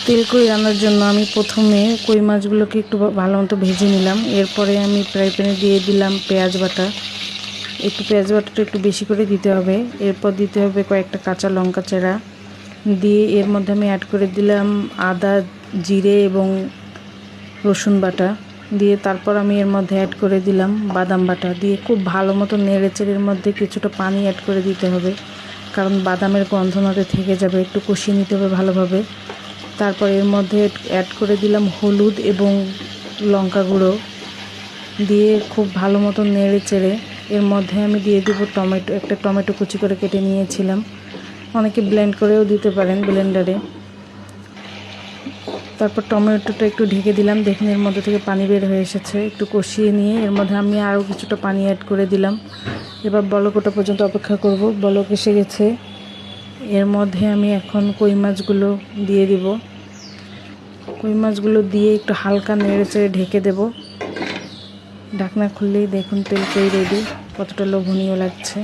তেল কই রান্নার জন্য আমি প্রথমে কই মাছগুলোকে একটু ভালো মতো ভেজে নিলাম। এরপরে আমি ফ্রাই প্যানে দিয়ে দিলাম পেঁয়াজ বাটা। পেঁয়াজ বাটাটা একটু বেশি করে দিতে হবে। এরপর দিতে হবে কয়েকটা কাঁচা লঙ্কা চেরা দিয়ে এর মধ্যে আমি অ্যাড করে দিলাম আদা, জিরে এবং রসুন বাটা দিয়ে তারপর আমি এর মধ্যে অ্যাড করে দিলাম বাদাম বাটা দিয়ে খুব ভালো মতো নেড়েচেড়ে এর মধ্যে কিছুটা পানি অ্যাড করে দিতে হবে, কারণ বাদামের গন্ধ নাতে থেকে যাবে। একটু কষিয়ে নিতে হবে ভালোভাবে। তারপর এর মধ্যে অ্যাড করে দিলাম হলুদ এবং লঙ্কা গুঁড়ো দিয়ে খুব ভালো মতো নেড়ে চেড়ে এর মধ্যে আমি দিয়ে দেবো টমেটো। একটা টমেটো কুচি করে কেটে নিয়েছিলাম, অনেকে ব্লেন্ড করেও দিতে পারেন ব্লেন্ডারে। তারপর টমেটোটা একটু ঢেকে দিলাম, দেখুন এর মধ্যে থেকে পানি বের হয়ে এসেছে। একটু কষিয়ে নিয়ে এর মধ্যে আমি আরও কিছুটা পানি অ্যাড করে দিলাম। এবার বলক ওঠা পর্যন্ত অপেক্ষা করব। বলক এসে গেছে, এর মধ্যে আমি এখন কই মাছগুলো দিয়ে দিব। কই মাছগুলো দিয়ে একটু হালকা নেড়ে চেড়ে ঢেকে দেব। ঢাকনা খুললেই দেখুন তেল কই রেডি, কতটা লোভনীয় লাগছে।